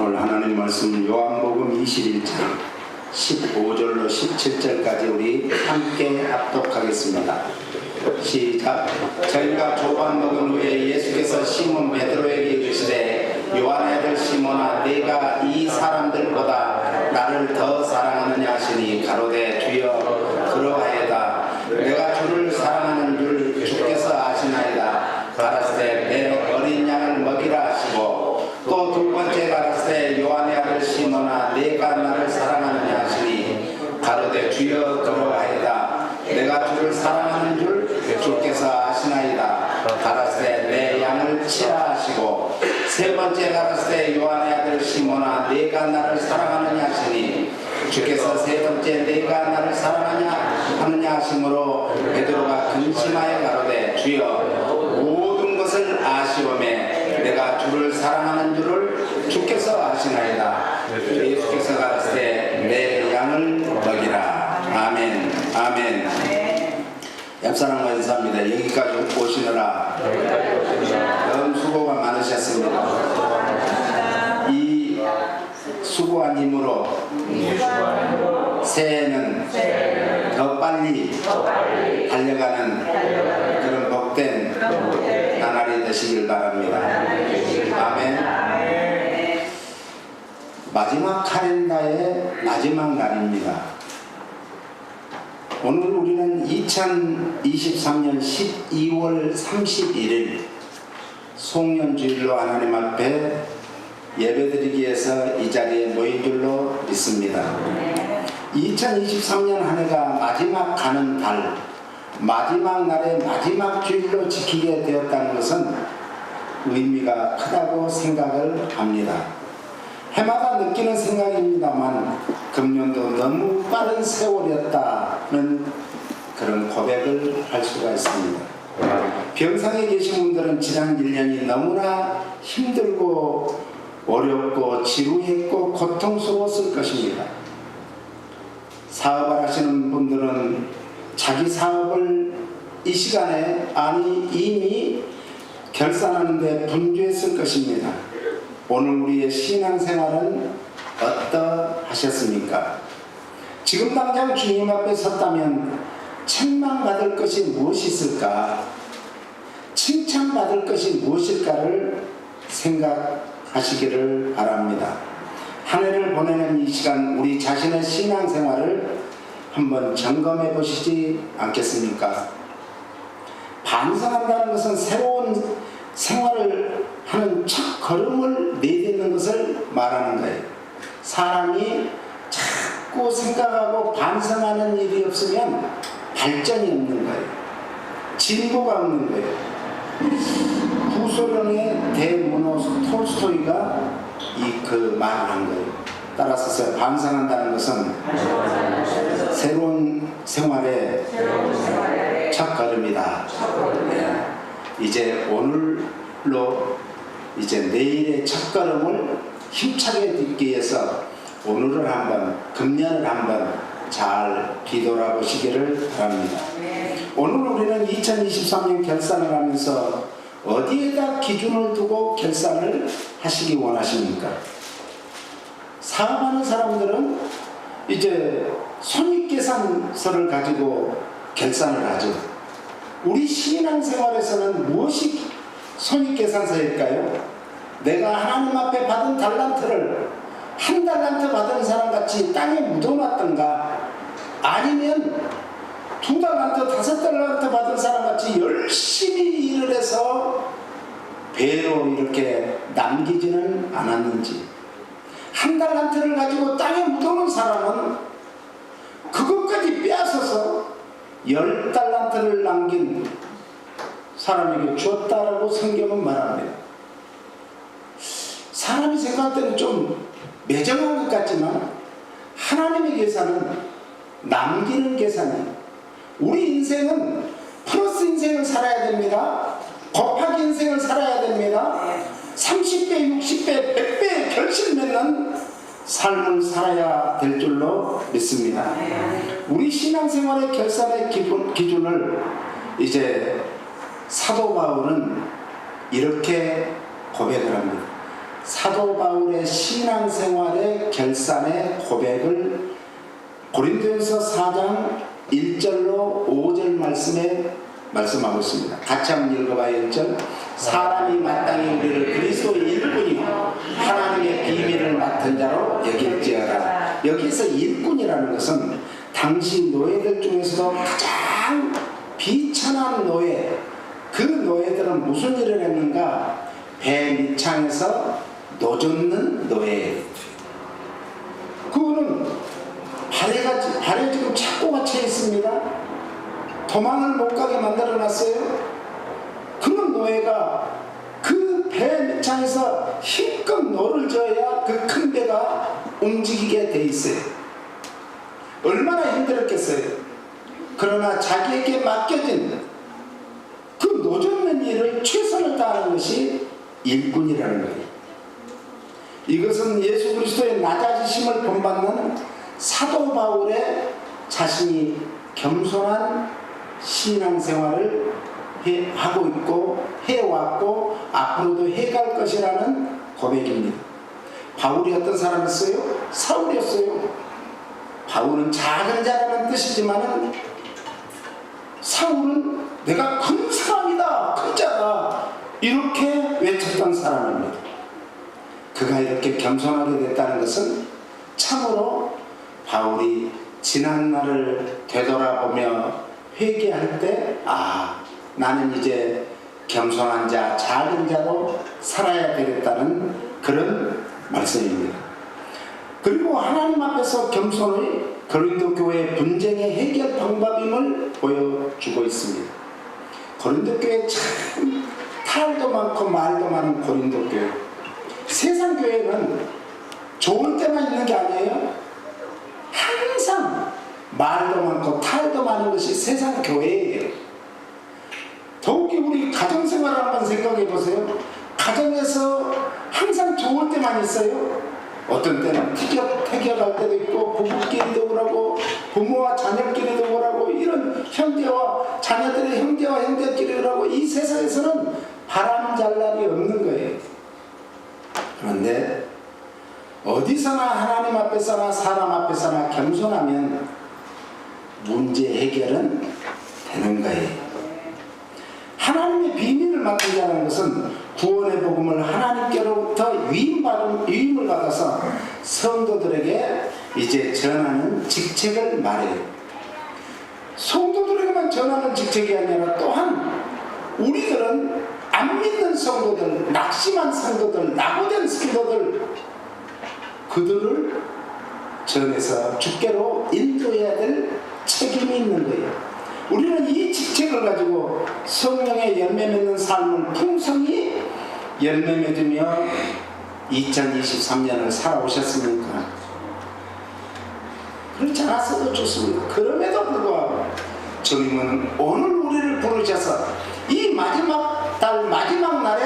오늘 하나님 말씀 요한복음 21장 15절로 17절까지 우리 함께 합독하겠습니다. 시작. 저희가 조반 먹은 후에 예수께서 시몬 베드로에게 이르시되 요한의 아들 시몬아 네가 이 사람들보다 나를 더 사랑하느냐 하시니 가로되 주여 그러하여다. 내가 주를 사랑하는 줄 주께서 아시나이다. 가라사대 내 어린 양을 먹이라 하시고 또 두 번째 가라사대 요한의 아들 시몬아 네가 나를 사랑하느냐 하시니 가로되 주여 그러하여다. 내가 주를 사랑하는 줄 주께서 아시나이다. 가라사대 내 양을 치라 하시고 세 번째 가라사대 요한의 아들 시몬아 네가 나를 사랑하느냐 하시니 주께서 세 번째 네가 나를 사랑하느냐 하심으로 베드로가 근심하여 가로되 주여 모든 것을 아시오매 내가 주를 사랑하는 줄을 주께서 아시나이다. 예수께서 가라사대 내 양을 먹이라. 아멘. 아멘. 옆사람과 인사합니다. 여기까지 오시느라 너무 수고가 많으셨습니다. 이 수고한 힘으로 새해는 더 빨리 달려가는 그런 복된 나날이 되시길 바랍니다. 아멘. 마지막 칼렌다의 마지막 날입니다. 오늘 우리는 2023년 12월 31일 송년주일로 하나님 앞에 예배드리기 위해서 이 자리에 모인 줄로 믿습니다. 2023년 한 해가 마지막 가는 달, 마지막 날의 마지막 주일로 지키게 되었다는 것은 의미가 크다고 생각을 합니다. 해마다 느끼는 생각입니다만 금년도 너무 빠른 세월이었다는 그런 고백을 할 수가 있습니다. 병상에 계신 분들은 지난 1년이 너무나 힘들고 어렵고 지루했고 고통스러웠을 것입니다. 사업을 하시는 분들은 자기 사업을 이 시간에 아니 이미 결산하는데 분주했을 것입니다. 오늘 우리의 신앙생활은 어떠하셨습니까? 지금 당장 주님 앞에 섰다면 책망받을 것이 무엇이 있을까? 칭찬받을 것이 무엇일까를 생각하시기를 바랍니다. 한 해를 보내는 이 시간 우리 자신의 신앙생활을 한번 점검해 보시지 않겠습니까? 반성한다는 것은 새로운 생활을 하는 첫 걸음을 내딛는 것을 말하는 거예요. 사람이 자꾸 생각하고 반성하는 일이 없으면 발전이 없는 거예요. 진보가 없는 거예요. 구소련의 대문호 톨스토이가 그 말을 한 거예요. 따라서 반성한다는 것은 새로운 생활의 첫 걸음이다. 이제 오늘로 이제 내일의 첫걸음을 힘차게 딛기 위해서 오늘을 한번 금년을 한번 잘 뒤돌아보시기를 바랍니다. 오늘 우리는 2023년 결산을 하면서 어디에다 기준을 두고 결산을 하시기 원하십니까? 사업하는 사람들은 이제 손익계산서를 가지고 결산을 하죠. 우리 신앙생활에서는 무엇이 손익계산서일까요? 내가 하나님 앞에 받은 달란트를 한 달란트 받은 사람같이 땅에 묻어놨던가 아니면 두 달란트, 다섯 달란트 받은 사람같이 열심히 일을 해서 배로 이렇게 남기지는 않았는지, 한 달란트를 가지고 땅에 묻어놓은 사람은 그것까지 빼앗아서 10달란트를 남긴 사람에게 주었다라고 성경은 말합니다. 사람이 생각할 때는 좀 매정한 것 같지만 하나님의 계산은 남기는 계산이에요. 우리 인생은 플러스 인생을 살아야 됩니다. 곱하기 인생을 살아야 됩니다. 30배, 60배, 100배의 결실 맺는 삶을 살아야 될 줄로 믿습니다. 우리 신앙생활의 결산의 기준을 이제 사도 바울은 이렇게 고백을 합니다. 사도 바울의 신앙생활의 결산의 고백을 고린도전서 4장 1절로 5절 말씀에 말씀하고 있습니다. 같이 한번 읽어봐요. 1절. 사람이 마땅히 우리를 그리스도의 일꾼이요 하나님의 비밀을 맡은 자로 여길지어다. 여기서 일꾼이라는 것은 당시 노예들 중에서도 가장 비천한 노예, 그 노예들은 무슨 일을 했는가? 배 밑창에서 노젓는 노예. 그거는 발에 지금 착고가 채 있습니다. 도망을 못 가게 만들어 놨어요. 그런 노예가 그 배 밑창에서 힘껏 노를 저어야 그 큰 배가 움직이게 돼 있어요. 얼마나 힘들었겠어요. 그러나 자기에게 맡겨진 그 노젓는 일을 최선을 다하는 것이 일꾼이라는 거예요. 이것은 예수 그리스도의 낮아지심을 본받는 사도 바울의 자신이 겸손한 신앙생활을 하고 있고 해왔고 앞으로도 해갈 것이라는 고백입니다. 바울이 어떤 사람이었어요? 사울이었어요. 바울은 작은 자라는 뜻이지만 사울은 내가 큰 사람이다, 큰 자다, 이렇게 외쳤던 사람입니다. 그가 이렇게 겸손하게 됐다는 것은 참으로 바울이 지난날을 되돌아보며 회개할 때 나는 이제 겸손한 자, 작은 자로 살아야 되겠다는 그런 말씀입니다. 그리고 하나님 앞에서 겸손의 고린도 교회의 분쟁의 해결 방법임을 보여주고 있습니다. 고린도 교회 참 탈도 많고 말도 많은 고린도 교회. 세상 교회는 좋을 때만 있는 게 아니에요. 항상 말도 많고 탈도 많은 것이 세상 교회예요. 더욱이 우리 가정생활을 한번 생각해 보세요. 가정에서 항상 좋을 때만 있어요. 어떤 때는 태격할 때도 있고, 부부끼리도 그러고, 부모와 자녀끼리도 그러고, 이런 형제와 자녀들의 형제와 형제끼리 그러고, 이 세상에서는 바람 잘 날이 없는 거예요. 그런데 어디서나 하나님 앞에서나 사람 앞에서나 겸손하면 문제 해결은 되는 거예요. 하나님의 비밀을 맡은 자라는 것은 구원의 복음을 하나님께로부터 위임을 받아서 성도들에게 이제 전하는 직책을 말해요. 성도들에게만 전하는 직책이 아니라 또한 우리들은 안 믿는 성도들, 낙심한 성도들, 낙오된 성도들, 그들을 전해서 주께로 인도해야 될 책임이 있는 거예요. 우리는 이 직책을 가지고 성령의 열매 맺는 삶을 풍성히 열매 맺으며 2023년을 살아오셨습니까? 그렇지 않았어도 좋습니다. 그럼에도 불구하고 주님은 오늘 우리를 부르셔서 이 마지막 달 마지막 날에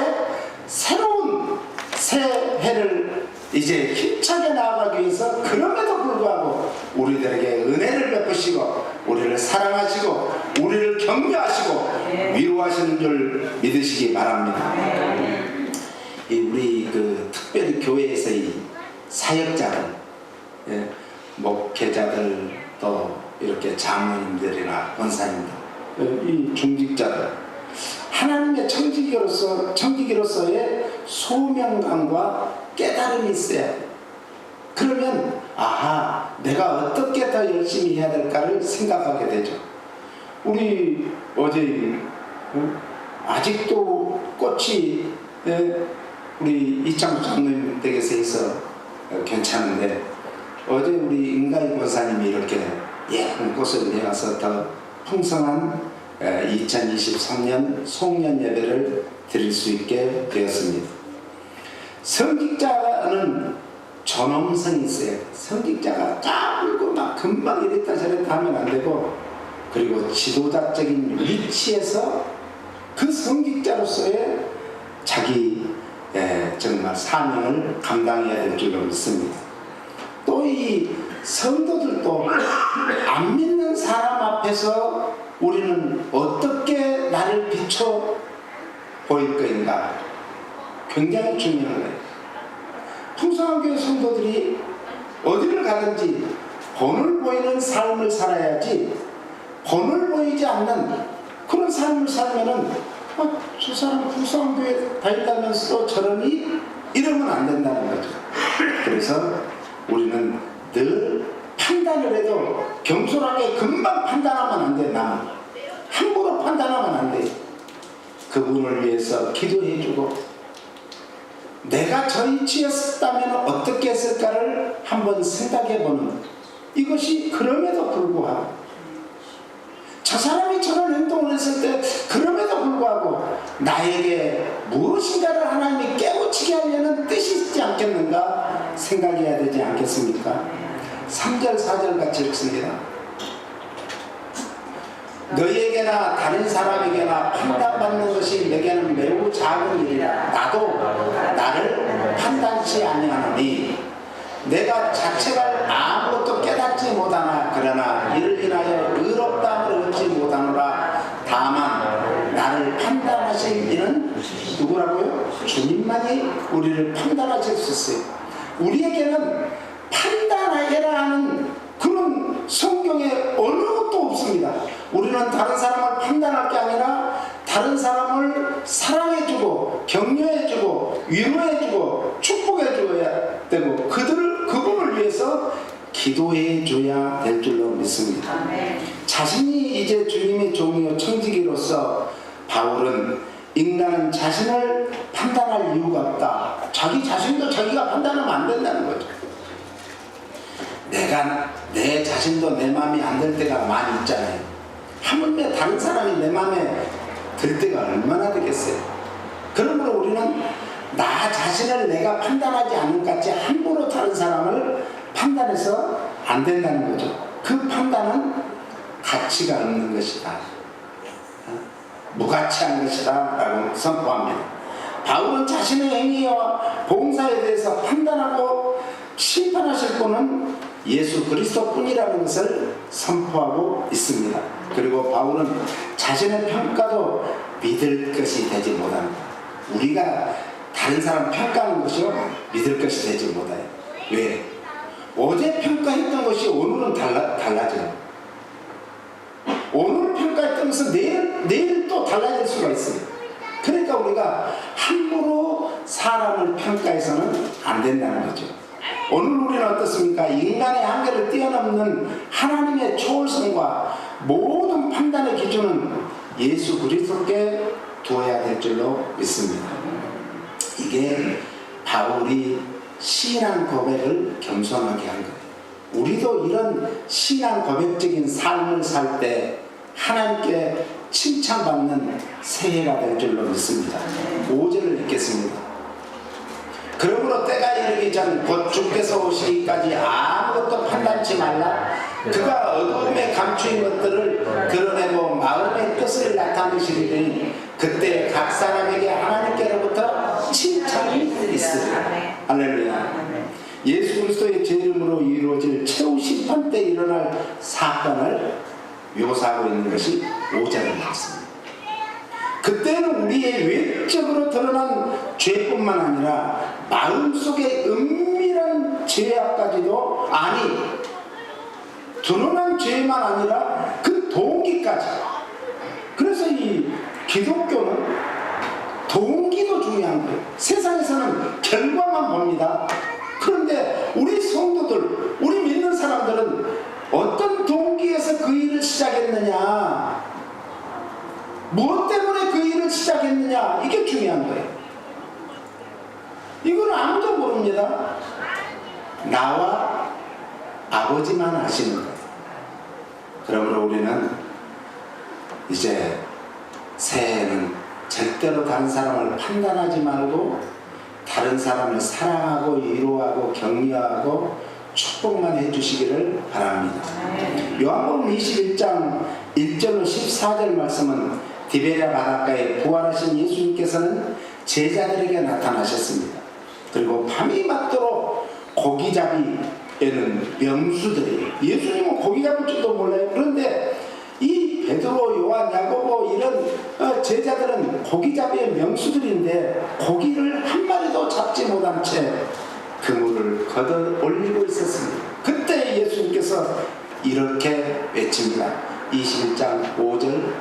새로운 새 해를 이제 힘차게 나아가기 위해서 그럼에도 불구하고 우리들에게 은혜를 베푸시고 우리를 사랑하시고 우리를 격려하시고 위로하시는 줄 믿으시기 바랍니다. 우리 특별히 교회에서의 사역자들, 목회자들, 또 이렇게 장로님들이나 권사님들, 이 중직자들, 하나님의 청지기로서의 소명감과 깨달음이 있어야 돼. 그러면 내가 어떻게 더 열심히 해야 될까를 생각하게 되죠. 우리 어제 아직도 꽃이 우리 이창수 장로님 댁에서 해서 괜찮은데 어제 우리 임가희 권사님이 이렇게 예쁜 꽃을 내어서 더 풍성한 2023년 송년 예배를 드릴 수 있게 되었습니다. 성직자는 존엄성이 있어요. 성직자가 까불고 막 금방 이랬다 저랬다 하면 안 되고, 그리고 지도자적인 위치에서 그 성직자로서의 자기 정말 사명을 감당해야 될 줄로 믿습니다. 또 이 성도들도 안 믿는 사람 앞에서 우리는 어떻게 나를 비춰 보일 것인가 굉장히 중요한 거예요. 풍성한 교회 성도들이 어디를 가든지 본을 보이는 삶을 살아야지, 본을 보이지 않는 그런 삶을 살면은 저 사람 풍성한 교회 다닌다면서 저러니? 이러면 안 된다는 거죠. 그래서 우리는 늘 판단을 해도 겸손하게 금방 판단하면 안 돼. 남 함부로 판단하면 안 돼. 그분을 위해서 기도해주고, 내가 저 위치였다면 어떻게 했을까를 한번 생각해보는, 이것이 그럼에도 불구하고, 저 사람이 저런 행동을 했을 때 그럼에도 불구하고 나에게 무엇인가를 하나님이 깨우치게 하려는 뜻이 있지 않겠는가 생각해야 되지 않겠습니까? 3절 4절 같이 읽습니다. 너희에게나 다른 사람에게나 판단받는 것이 내게는 매우 작은 일이라. 나도 나를 판단치 아니하노니 내가 자책할 아무것도 깨닫지 못하나 그러나 이를 인하여 의롭다함을 얻지 못하노라. 다만 나를 판단하실 이는 누구라고요? 주님만이 우리를 판단하실 수 있어요. 우리에게는 판단하게라 하는 그런 성경에 어느 것도 없습니다. 우리는 다른 사람을 판단할 게 아니라 다른 사람을 사랑해주고 격려해주고 위로해주고 축복해줘야 되고 그분을 위해서 기도해줘야 될 줄로 믿습니다. 아멘. 자신이 이제 주님의 종이요 청지기로서 바울은 인간은 자신을 판단할 이유가 없다. 자기 자신도 자기가 판단하면 안 된다는 거죠. 내 자신도 내 마음이 안 들 때가 많이 있잖아요. 하물며 다른 사람이 내 마음에 들 때가 얼마나 되겠어요. 그러므로 우리는 나 자신을 내가 판단하지 않는 것 같이 함부로 다른 사람을 판단해서 안 된다는 거죠. 그 판단은 가치가 없는 것이다, 무가치한 것이다 라고 선포합니다. 바울은 자신의 행위와 봉사에 대해서 판단하고 심판하실 분은 예수 그리스도 뿐이라는 것을 선포하고 있습니다. 그리고 바울은 자신의 평가도 믿을 것이 되지 못합니다. 우리가 다른 사람 평가하는 것이요 믿을 것이 되지 못해요. 왜? 어제 평가했던 것이 오늘은 달라져요. 오늘 평가했던 것은 내일 또 달라질 수가 있어요. 그러니까 우리가 함부로 사람을 평가해서는 안 된다는 거죠. 오늘 우리는 어떻습니까? 인간의 한계를 뛰어넘는 하나님의 초월성과 모든 판단의 기준은 예수 그리스도께 두어야 될 줄로 믿습니다. 이게 바울이 신앙 고백을 겸손하게 한 거예요. 우리도 이런 신앙 고백적인 삶을 살 때 하나님께 칭찬받는 새해가 될 줄로 믿습니다. 5절을 읽겠습니다. 그러므로 때가 이르기 전 곧 주께서 오시기까지 아무것도 판단치 말라. 그가 어두움에 감추인 것들을 드러내고 마음의 뜻을 나타내시리니 그때 각 사람에게 하나님께로부터 칭찬이 있으리라. 할렐루야. 예수 그리스도의 제 이름으로 이루어질 최후 심판 때 일어날 사건을 묘사하고 있는 것이 5절의 말씀입니다. 그때는 우리의 외적으로 드러난 죄뿐만 아니라 마음속의 은밀한 죄악까지도, 아니 드러난 죄만 아니라 그 동기까지. 그래서 이 기독교는 동기도 중요한 거예요. 세상에서는 결과만 봅니다. 그런데 우리 성도들, 우리 믿는 사람들은 어떤 동기에서 그 일을 시작했느냐, 무엇 때문에 그 일을 시작했느냐, 이게 중요한 거예요. 이건 아무도 모릅니다. 나와 아버지만 아시는 거예요. 그러므로 우리는 이제 새해에는 절대로 다른 사람을 판단하지 말고 다른 사람을 사랑하고 위로하고 격려하고 축복만 해주시기를 바랍니다. 요한복음 21장 1절로 14절 말씀은 디베랴 바닷가에 부활하신 예수님께서는 제자들에게 나타나셨습니다. 그리고 밤이 맞도록 고기잡이에는 명수들이, 예수님은 고기 잡을 줄도 몰라요. 그런데 이 베드로, 요한, 야고보 이런 제자들은 고기잡이의 명수들인데 고기를 한 마리도 잡지 못한 채 그물을 걷어 올리고 있었습니다. 그때 예수님께서 이렇게 외칩니다. 21장 5절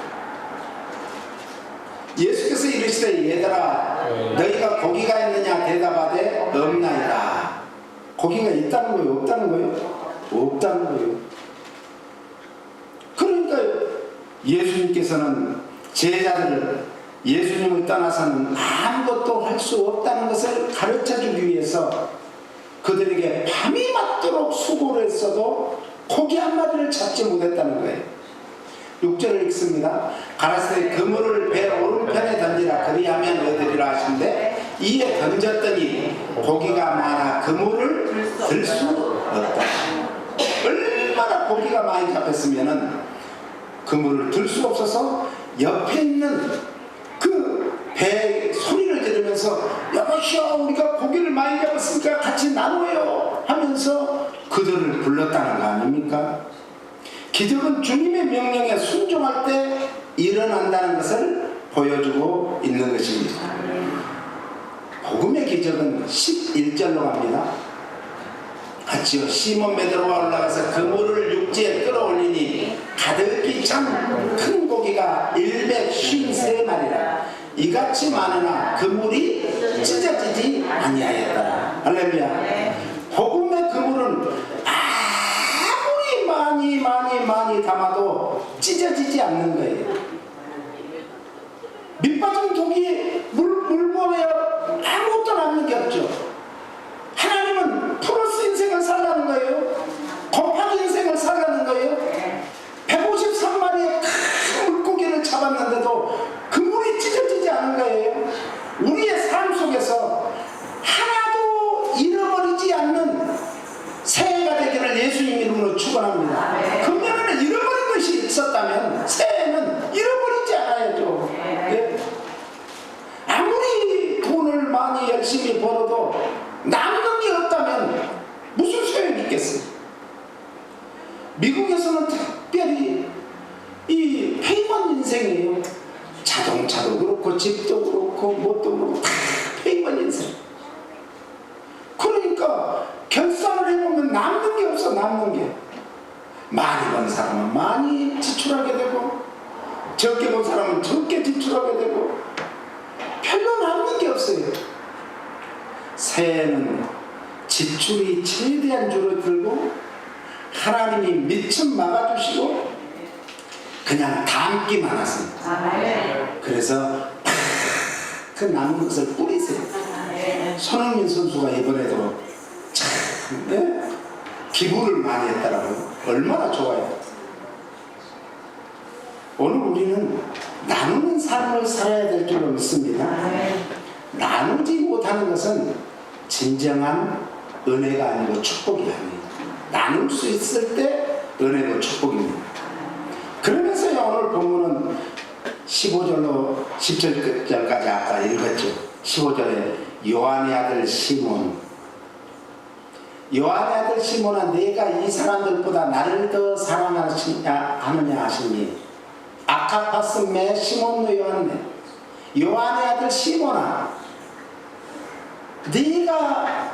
예수께서 이르시되 얘들아 너희가 고기가 있느냐 대답하되 없나이다. 고기가 있다는 거예요? 없다는 거예요? 없다는 거예요. 그러니까 예수님께서는 제자들을 예수님을 떠나서는 아무것도 할 수 없다는 것을 가르쳐주기 위해서 그들에게 밤이 맞도록 수고를 했어도 고기 한 마리를 잡지 못했다는 거예요. 6절을 읽습니다. 가라사대 그물을 배 오른편에 던지라 그리하면 얻으리라 하신데 이에 던졌더니 고기가 많아 그물을 들 수 없다. 얼마나 고기가 많이 잡혔으면은 그물을 들 수 없어서 옆에 있는 그 배 소리를 들으면서 여보시오 우리가 고기를 많이 잡았으니까 같이 나눠요 하면서 그들을 불렀다는 거 아닙니까? 기적은 주님의 명령에 순종할 때 일어난다는 것을 보여주고 있는 것입니다. 복음의 기적은 11절로 갑니다. 같이요. 시몬 베드로가 올라가서 그물을 육지에 끌어올리니 가득히 참 큰 고기가 153마리라 이같이 많으나 그물이 찢어지지 아니하였다. 할렐루야. 복음의 그물은 아무리 많이 담아도 찢어지지 않는 거예요. 밑빠진 독이 물범에 아무것도 남는 게 없죠. 하나님은 플러스 인생을 살라는 거예요. 곱하기 인생을 살라는 거예요. 153마리의 큰 물고기를 잡았는데도 그물이 찢어지지 않은 거예요. 우리의 삶 속에서 하나도 잃어버리지 않는 새해가 되기를 예수님 이름으로 축원합니다. 금년에는 잃어버린 것이 있었다면 새해는 잃어버리지 않아야죠. 네? 아무리 돈을 많이 열심히 벌어도 남는 게 없다면 무슨 소용이 있겠어요? 미국에서는 특별히 이 페이먼 인생이에요. 자동차도 그렇고 집도 그렇고 뭣도 그렇고 다 페이먼 인생. 그러니까 결산을 해보면 남는 게 없어. 남는 게 많이 번 사람은 많이 지출하게 되고 적게 본 사람은 적게 지출하게 되고 별로 남는 게 없어요. 새해는 지출이 최대한 줄어들고 하나님이 미천 막아주시고 그냥 담기만 하십니다. 그래서 그 남은 것을 뿌리세요. 손흥민 선수가 이번에도 참 기부를 많이 했더라고요. 얼마나 좋아요. 오늘 우리는 나누는 삶을 살아야 될 줄로 믿습니다. 나누지 못하는 것은 진정한 은혜가 아니고 축복이 아니에요. 나눌 수 있을 때 은혜고 축복입니다. 그러면서요 오늘 본문은 15절로 17절까지 아까 읽었죠. 15절에 요한의 아들 시몬, 요한의 아들 시몬아 내가 이 사람들보다 나를 더 사랑하느냐 하시니 아카파스 매 시몬노 요한네 요한의 아들 시몬아 네가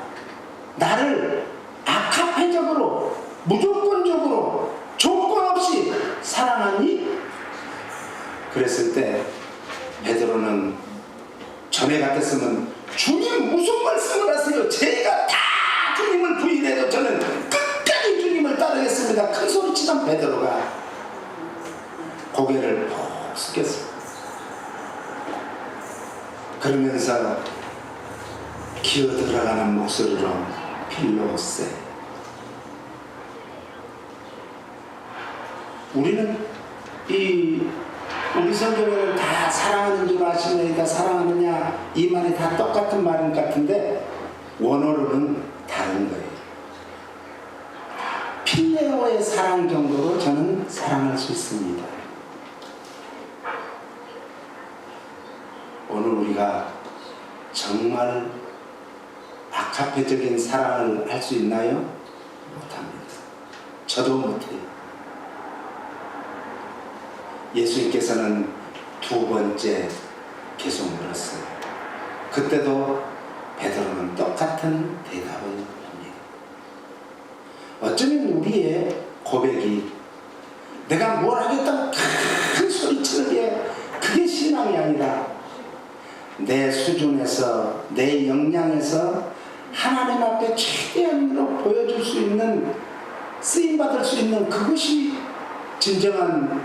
나를 아카페적으로 무조건적으로 조건 없이 사랑하니? 그랬을 때 베드로는 전에 같았으면 주님 무슨 말씀을 하세요? 제가 다 주님을 부인해도 저는 끝까지 주님을 따르겠습니다. 큰 소리치던 베드로가 고개를 푹 숙였습니다. 그러면서 기어들어가는 목소리로 필로세 우리는 우리 성경을 다 사랑하는 줄 아시니까 사랑하느냐 이 말이 다 똑같은 말인 것 같은데 원어로는 다른 거예요. 필레오의 사랑 정도로 저는 사랑할 수 있습니다. 오늘 우리가 정말 아카페적인 사랑을 할 수 있나요? 못합니다. 저도 못해요. 예수님께서는 두 번째 계속 물었어요. 그때도 베드로는 똑같은 대답을 어쩌면 우리의 고백이 내가 뭘 하겠다고 큰 소리치는 그게 신앙이 아니라 내 수준에서 내 역량에서 하나님 앞에 최대한으로 보여줄 수 있는 쓰임받을 수 있는 그것이 진정한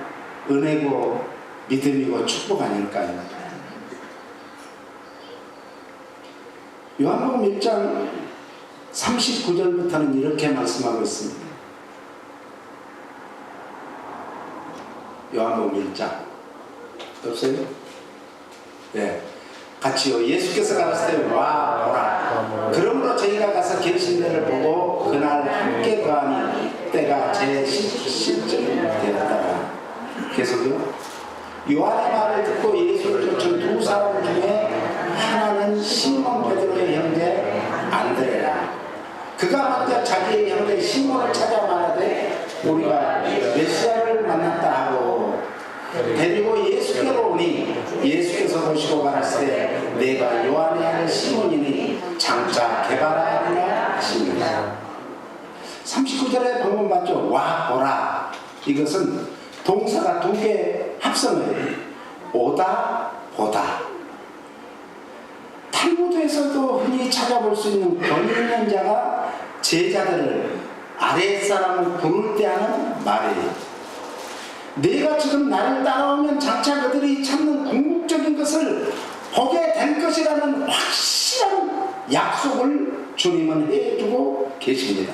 은혜고 믿음이고 축복 아닐까요? 요한복음 1장 39절부터는 이렇게 말씀하고 있습니다. 요한복음 1장 없어요? 네, 같이요. 예수께서 가라사대 와 보라. 그러므로 저희가 가서 계신 데를 보고 그날 함께 거하니 때가 제 시점이 되었다. 계속요. 요한의 말을 듣고 예수를 쫓은 두 사람 중에 하나는 시몬 베드로의 형제 안드레라. 그가 먼저 자기의 형제 시몬을 찾아 말하되 우리가 메시아를 만났다 하고 데리고 예수께로 오니 예수께서 보시고 가라사대 내가 요한의 아들 시몬이니 장차 개발하리라 하십니다. 39절에 방금 봤죠. 와 보라. 이것은 동사가 두 개 합성을 오다 보다. 탈무드에서도 흔히 찾아볼 수 있는 권위 있는 자가 제자들을 아랫사람을 부를 때 하는 말이에요. 내가 지금 나를 따라오면 장차 그들이 찾는 궁극적인 것을 보게 될 것이라는 확실한 약속을 주님은 해주고 계십니다.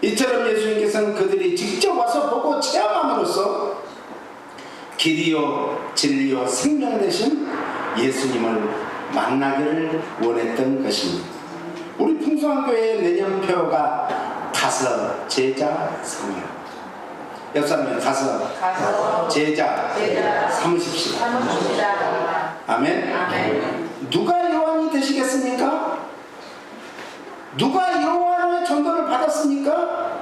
이처럼 예수님께서는 그들이 직접 와서 보고 체험함으로써 길이요 진리요 생명 되신 예수님을 만나기를 원했던 것입니다. 우리 풍성교회의 내년표가 가서 제자 삼으라. 옆 사람은 가서 제자 삼으십시다. 아멘. 누가 요한이 되시겠습니까? 누가 요한의 전도를 받았습니까?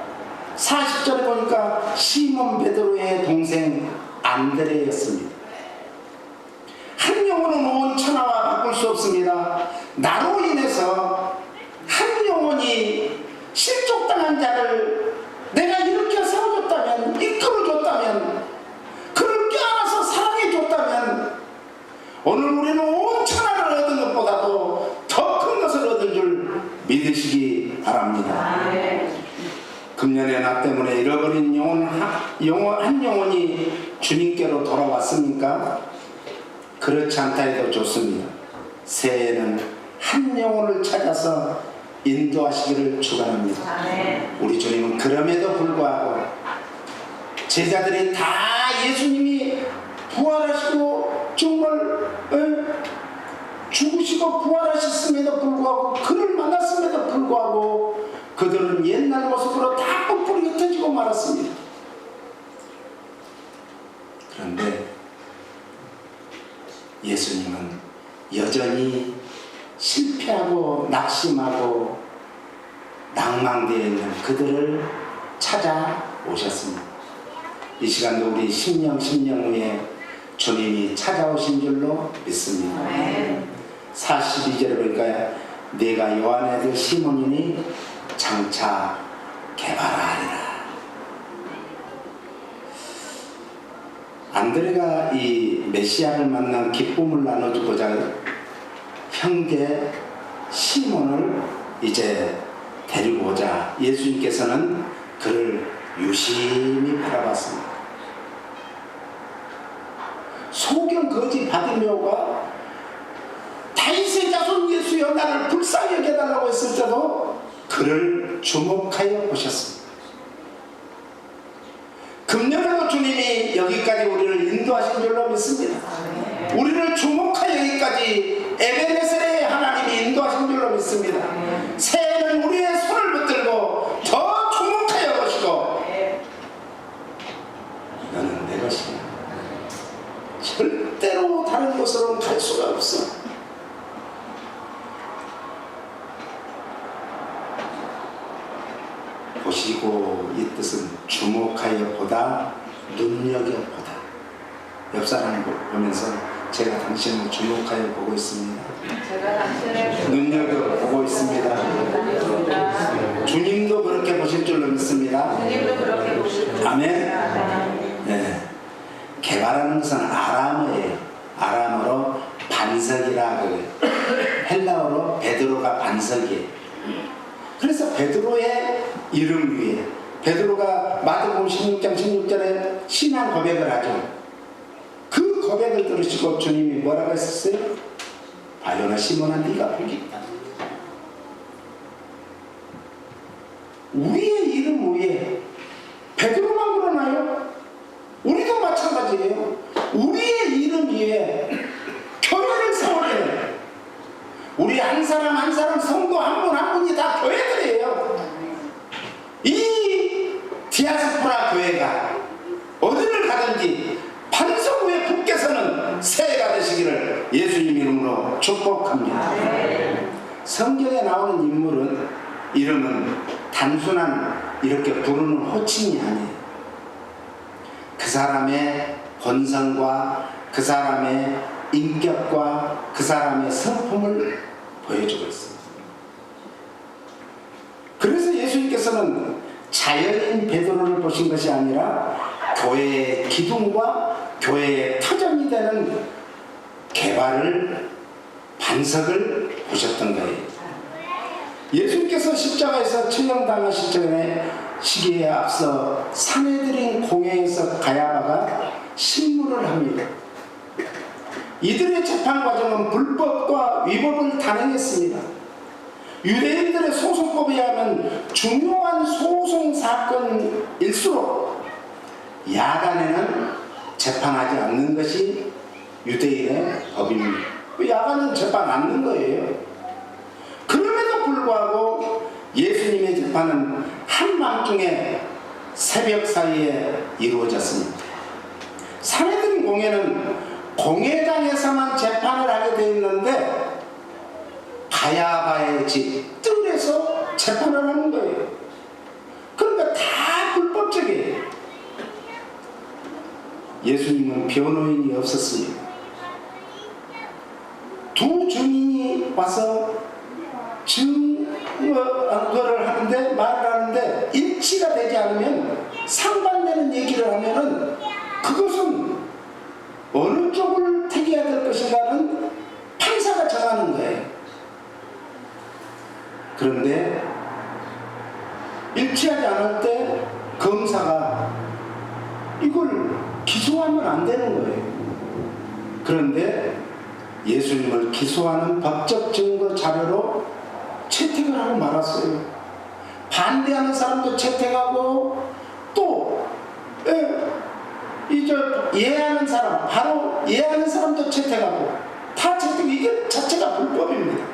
40절에 보니까 시몬 베드로의 동생 안드레였습니다. 한 영혼은 온 천하와 바꿀 수 없습니다. 나로 인해서 한 영혼이 실족당한 자를 내가 일으켜 세워줬다면, 이끌어줬다면, 그를 껴안아서 사랑해줬다면 오늘 우리는 온 천하를 얻은 것보다도 더 큰 것을 얻은 줄 믿으시기 바랍니다. 금년의 나 때문에 잃어버린 한 영혼이 주님께로 돌아왔습니까? 그렇지 않다 해도 좋습니다. 새해에는 한 영혼을 찾아서 인도하시기를 축원합니다. 우리 주님은 그럼에도 불구하고 제자들이 다 예수님이 부활하시고 정말 죽으시고 부활하셨음에도 불구하고 그를 만났음에도 불구하고 그들은 옛날 모습으로 다 뿔뿔이 흩어지고 말았습니다. 그런데 예수님은 여전히 실패하고 낙심하고 낭망되어 있는 그들을 찾아오셨습니다. 이 시간도 우리 10년 후에 주님이 찾아오신 줄로 믿습니다. 42절에 보니까 내가 요한의 아들 시몬이니 장차 개발하리라. 안드레가 이 메시아를 만난 기쁨을 나눠주고자 형제 시몬을 이제 데리고 오자 예수님께서는 그를 유심히 바라봤습니다. 소경 거지 바디메오가 다윗의 자손 예수여 나를 불쌍히 여겨달라고 했을 때도 그를 주목하여 보셨습니다. 금년에도 주님이 여기까지 우리를 인도하신 줄로 믿습니다. 우리를 주목하여 여기까지 에베네셀의 하나님이 인도하신 줄로 믿습니다. 새해는 우리의 손을 붙들고 더 주목하여 보시고 너는 내 것이야. 절대로 다른 곳으로는 갈 수가 없어. 보시고 이 뜻은 주목하여 보다 눈여겨보다. 옆 사람을 보면서 제가 당신을 주목하여 보고 있습니다. 눈여겨보고 있습니다. 주님도 그렇게 보실 줄로 믿습니다. 보십니까? 주님도 그렇게 보시고. 아멘. 네. 개발하는 것은 아람어예요. 아람어로 반석이라 그래요. 헬라어로 베드로가 반석이에요. 그래서 베드로의 이름 위에 베드로가 마태복음 16장 16절에 신앙 고백을 하죠. 그 고백을 들으시고 주님이 뭐라고 했었어요? 바요나 시몬아 네가 복이 있다. 우리의 이름 위에 베드로만 그러나요? 우리도 마찬가지예요. 우리의 이름 위에 교회를 세우게 우리 한 사람 한 사람 성도 한 분 한 분이 다 교회들이에요. 이 디아스포라 교회가 어디를 가든지 반석 위에 붙게서는 새해가 되시기를 예수님 이름으로 축복합니다. 성경에 나오는 인물은 이름은 단순한 이렇게 부르는 호칭이 아니에요. 그 사람의 본성과 그 사람의 인격과 그 사람의 성품을 보여주고 있습니다. 그래서 예수님께서는 자연인 베드로를 보신 것이 아니라 교회의 기둥과 교회의 터전이 되는 개발을 반석을 보셨던 거예요. 예수님께서 십자가에서 처형당하실 전에 시기에 앞서 사내들인 공회에서 가야바가 신문을 합니다. 이들의 재판 과정은 불법과 위법을 단행했습니다. 유대인들의 소송법에 의하면 중요한 소송 사건일수록 야간에는 재판하지 않는 것이 유대인의 법입니다. 야간은 재판 않는 거예요. 그럼에도 불구하고 예수님의 재판은 한밤중에 새벽 사이에 이루어졌습니다. 사내들인 공회는 공회장에서만 재판을 하게 되어 있는데 가야바의 집 뜰에서 재판을 하는 거예요. 그러니까 다 불법적이에요. 예수님은 변호인이 없었습니다. 두 증인이 와서 증거를 하는데 말을 하는데 일치가 되지 않으면 상반되는 얘기를 하면은 그것은 어느 쪽을 택해야 될 것인가는 판사가 정하는 거예요. 그런데 일치하지 않을 때 검사가 이걸 기소하면 안 되는 거예요. 그런데 예수님을 기소하는 법적 증거 자료로 채택을 하고 말았어요. 반대하는 사람도 채택하고 또 예하는 사람, 바로 예하는 사람도 채택하고 다 채택. 이게 자체가 불법입니다.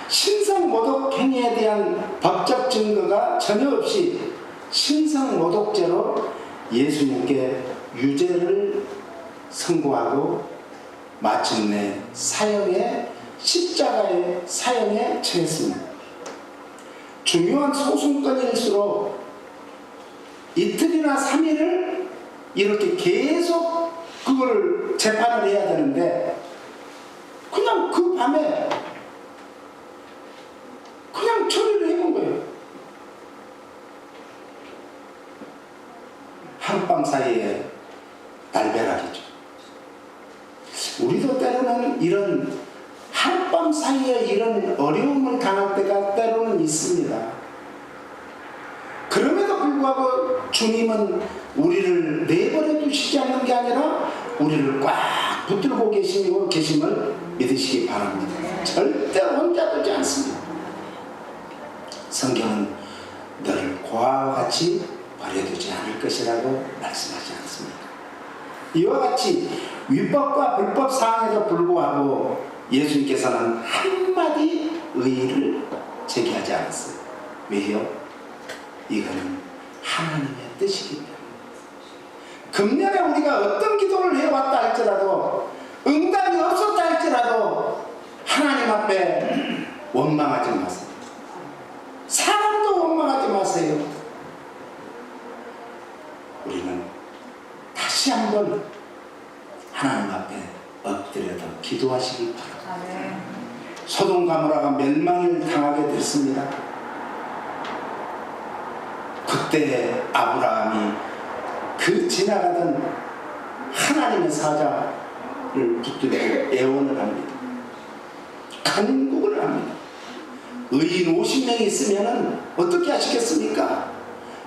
신성모독 행위에 대한 법적 증거가 전혀 없이 신성모독죄로 예수님께 유죄를 선고하고 마침내 십자가의 사형에 처했습니다. 중요한 소송건일수록 이틀이나 3일을 이렇게 계속 그걸 재판을 해야 되는데 그냥 그 밤에 그냥 처리를 해본 거예요. 하룻밤 사이에 날벼락이죠. 우리도 때로는 이런 하룻밤 사이에 이런 어려움을 당할 때가 때로는 있습니다. 그럼에도 불구하고 주님은 우리를 내버려 두시지 않는 게 아니라 우리를 꽉 붙들고 계심을 믿으시기 바랍니다. 절대로 혼자 두지 않습니다. 성경은 너를 고아와 같이 버려두지 않을 것이라고 말씀하지 않습니다. 이와 같이 위법과 불법 사항에도 불구하고 예수님께서는 한마디 의의를 제기하지 않았어요. 왜요? 이거는 하나님의 뜻이기 때문에. 금년에 우리가 어떤 기도를 해왔다 할지라도 응답이 없었다 할지라도 하나님 앞에 원망하지 마세요. 사람도 원망하지 마세요. 우리는 다시 한번 하나님 앞에 엎드려서 기도하시기 바랍니다. 소돔과 고모라가 멸망을 당하게 됐습니다. 그 그때 아브라함이 그 지나가던 하나님의 사자를 붙들고 애원을 합니다. 간구를 합니다. 의인 50명이 있으면 어떻게 하시겠습니까?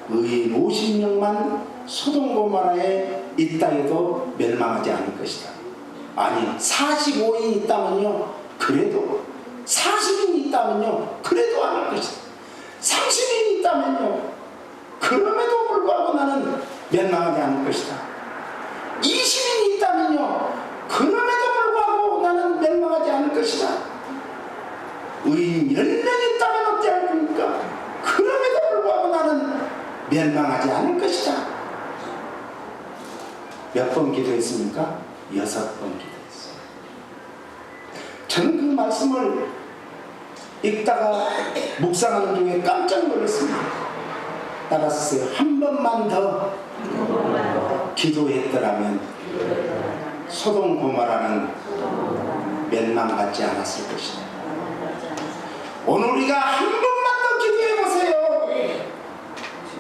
의인 50명만 소돔 고모라에 있다 해도 멸망하지 않을 것이다. 아니 45인이 있다면요 그래도 40인이 있다면요 그래도 안 할 것이다. 30인이 있다면요 그럼에도 불구하고 나는 멸망하지 않을 것이다. 20인이 있다면요 그럼에도 불구하고 나는 멸망하지 않을 것이다. 의인 10명이 있다면 어찌 할 겁니까? 그럼에도 불구하고 나는 멸망하지 않을 것이다. 몇 번 기도했습니까? 6번 기도했어요. 저는 그 말씀을 읽다가 묵상하는 중에 깜짝 놀랐습니다. 따라서요. 한 번만 더 기도했더라면 소돔 고모라는 멸망받지 않았을 것이다. 오늘 우리가 한 번만 더 기도해보세요.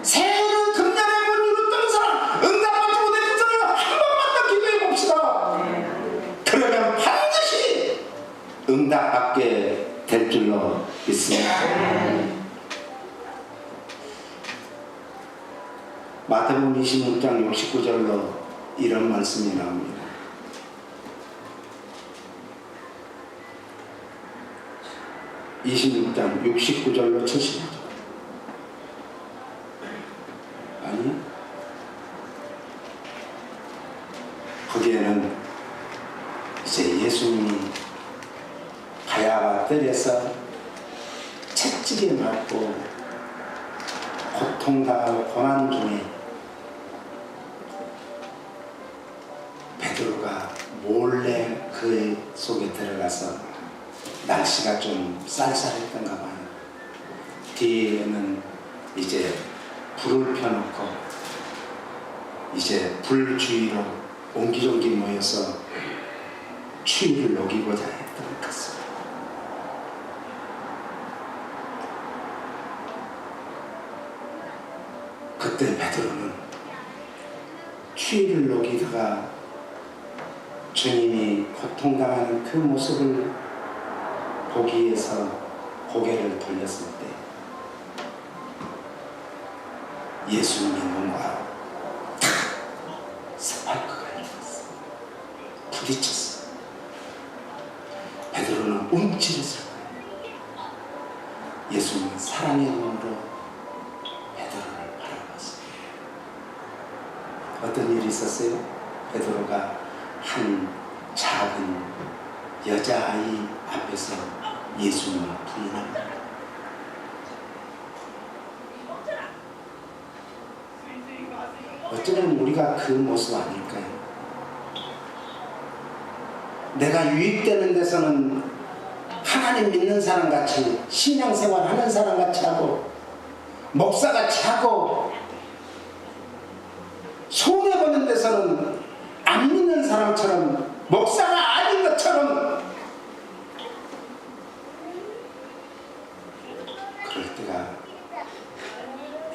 새해를 금년에 못 이뤘던 사람, 응답받지 못했던 사람 한 번만 더 기도해봅시다. 그러면 반드시 응답받게 될 줄로 믿습니다. 마태복음 26장 69절로 이런 말씀이 나옵니다. (26장 69절로 70절) 아니 거기에는 이제 예수님이 가야바 뜰에서 채찍에 맞고 고통당하고 고난 중에 베드로가 몰래 그 속에 들어가서 날씨가 좀 쌀쌀했던가 봐요. 뒤에는 이제 불을 펴놓고 이제 불 주위로 옹기종기 모여서 추위를 녹이고자 했던 것 같습니다. 그때 베드로는 추위를 녹이다가 주님이 고통당하는 그 모습을 보기 위해서 고개를 돌렸을 때 예수님이 뭔가 탁 스파이크가 일어났어. 부딪혔어. 베드로는 움찔했을 거예요. 예수님은 사랑의 눈으로 베드로를 바라봤어요. 어떤 일이 있었어요? 베드로가 한 작은 여자아이 앞에서 예수님을 부인합니다. 어쩌면 우리가 그 모습 아닐까요? 내가 유익되는 데서는 하나님 믿는 사람 같이 신앙생활 하는 사람 같이 하고 목사같이 하고 손해보는 데서는 안 믿는 사람처럼 목사가 아닌 것처럼 그럴 때가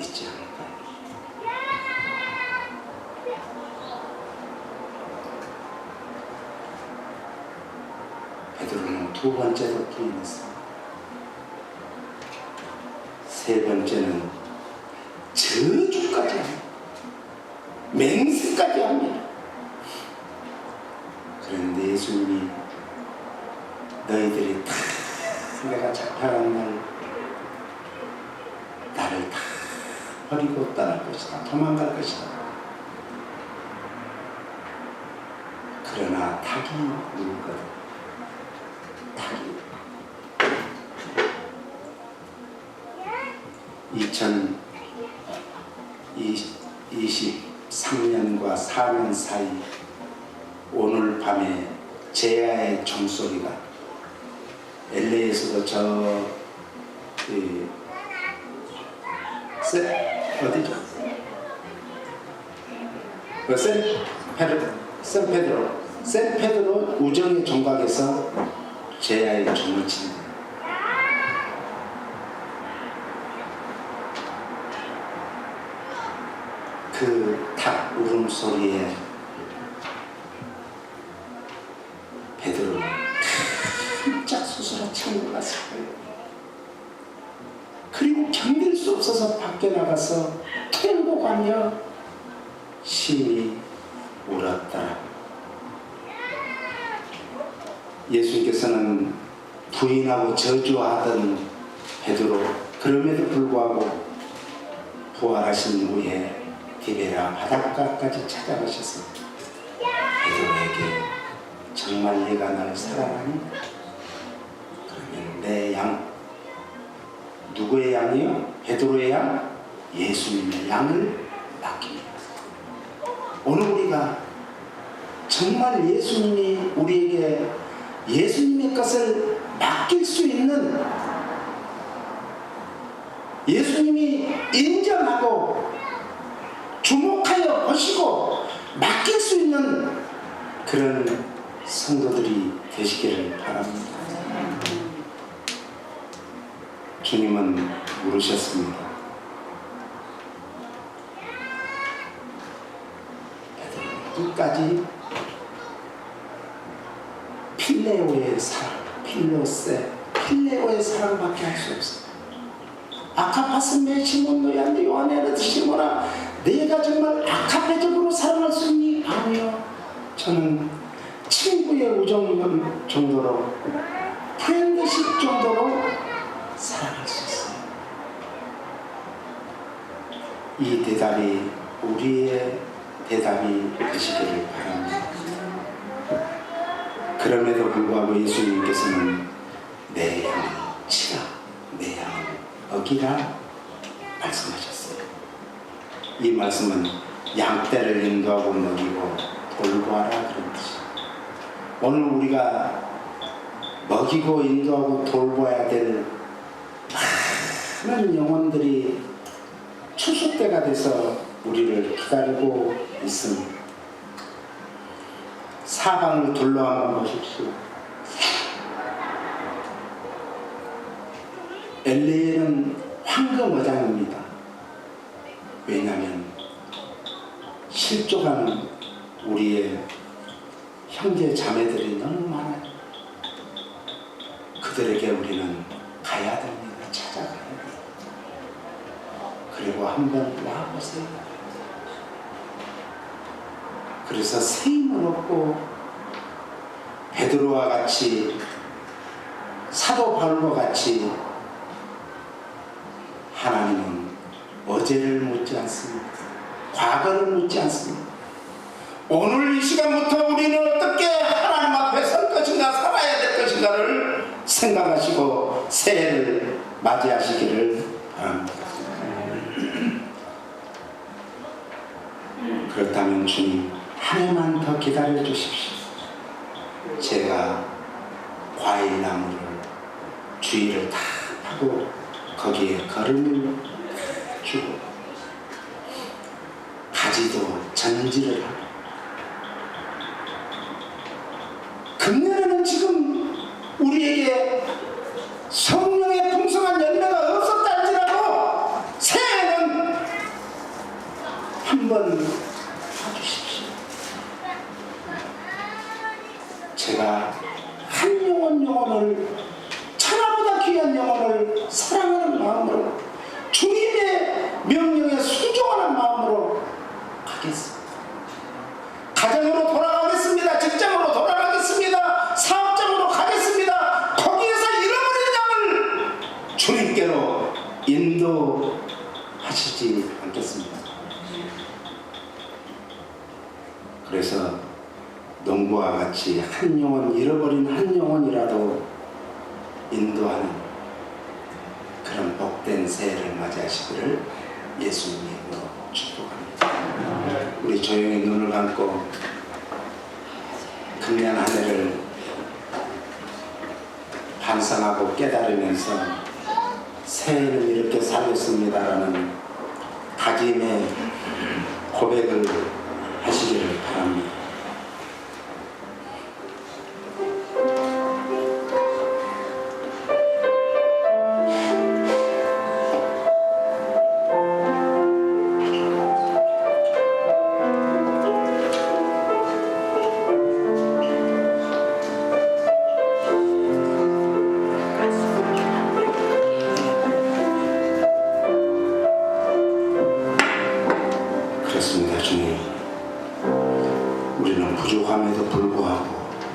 있지 않을까요? 베드로는 두 번째도 부인했습니다. 세 번째는 저주까지 합니다. 맹세까지 합니다. 그런데 예수님이 너희들이 다 내가 잡혀간 날 나를 다 버리고 떠날 것이다. 도망갈 것이다. 그러나 닭이 울거든. 닭이 2023년과 4년 사이 오늘 밤에 제야의 종소리가 LA에서도 어디죠? 샌페드로 우정의 종각에서 제야의 종을 친다. 그 닭 울음소리에 베드로는 깜짝 수술을 참고 갔을 거예요. 그리고 견딜 수 없어서 밖에 나가서 통곡하며 심히 울었다. 예수님께서는 부인하고 저주하던 베드로, 그럼에도 불구하고 부활하신 후에 디베랴 바닷가까지 찾아가셔서 베드로에게 정말 네가 나를 사랑하니? 그러면 내 양, 누구의 양이요? 베드로의 양? 예수님의 양을 맡깁니다. 오늘 우리가 정말 예수님이 우리에게 예수님의 것을 맡길 수 있는, 예수님이 인정하고 주목하여 보시고 맡길 수 있는 그런 성도들이 되시기를 바랍니다. 주님은 물으셨습니다. 끝까지 필레오의 사랑, 필레오의 사랑밖에 할 수 없어. 아카파스메 시몬노야 요한에르 시모나, 내가 정말 아카페적으로 사랑할 수 있니? 아니요. 저는 친구의 우정 정도로, 프렌드십 정도로 사랑할 수 있어요. 이 대답이 우리의 대답이 되시기를 바랍니다. 그럼에도 불구하고 예수님께서는 내 양을 치라, 내 양을 먹이라 말씀하셨어요. 이 말씀은 양떼를 인도하고 먹이고 돌보아라 그런 뜻이에요. 오늘 우리가 먹이고 인도하고 돌봐야 될 많은 영혼들이 추수 때가 돼서 우리를 기다리고 있습니다. 사방을 둘러 한번 보십시오. LA는 황금어장입니다. 왜냐하면 실족하는 우리의 형제 자매들이 너무 많아요. 그들에게 우리는 가야 됩니다. 찾아가야 됩니다. 그리고 한번 와보세요. 그래서 새 힘을 얻고 베드로와 같이, 사도 바울과 같이 하나님은 어제를 묻지 않습니다. 과거를 묻지 않습니다. 오늘 이 시간부터 우리는 어떻게 하나님 앞에 설 것인가, 살아야 될 것인가를 생각하시고 새해를 맞이하시기를 바랍니다. 그렇다면 주님, 한 해만 더 기다려 주십시오. 제가 과일나무를 주위를 다 파고 거기에 걸음을 주고 가지도 전지를 하고, 금년에는 지금 우리에게 성령의 풍성한 열매가 없었다 할지라도 새해에는 한번 봐주십시오. 제가 한 영혼을, 천하보다 귀한 영혼을 사랑하는 마음으로, 주님의 명령에 순종하는 마음으로 가겠습니다. 가정으로 돌아가겠습니다. 직장으로 돌아가겠습니다. 사업장으로 가겠습니다. 거기에서 잃어버린 양을 주님께로 인도하시지 않겠습니다. 그래서 농부와 같이 한 영혼, 잃어버린 한 영혼이라도 인도하는 그런 복된 새해를 맞이하시기를 예수님 이름으로 축복합니다. 우리 조용히 눈을 감고 금년 한 해를 반성하고 깨달으면서 새해는 이렇게 살겠습니다라는 다짐의 고백을 하시기를 바랍니다.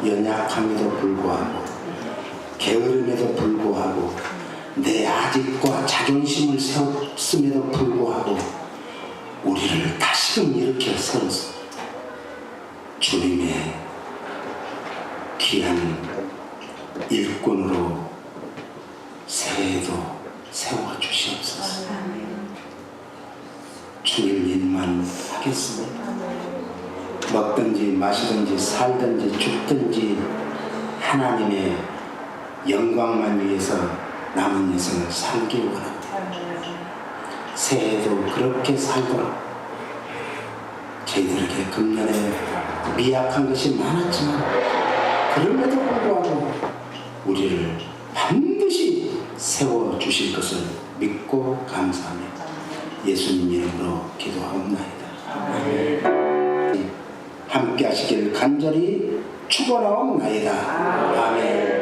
연약함에도 불구하고 게으름에도 불구하고 내 아집과 자존심을 세웠음에도 불구하고 우리를 다시금 일으켜 세워서 주님의 귀한 일꾼으로 새해에도 세워주시옵소서. 주님 일만 하겠습니다. 먹든지 마시든지 살든지 죽든지 하나님의 영광만 위해서 남은 인생을 살기 원합니다. 새해에도 그렇게 살도록 저희들에게 금년에 미약한 것이 많았지만 그럼에도 불구하고 우리를 반드시 세워주실 것을 믿고 감사하며 예수님 이름으로 기도하옵나이다. 함께 하시길 간절히 축원하옵나이다. 아멘.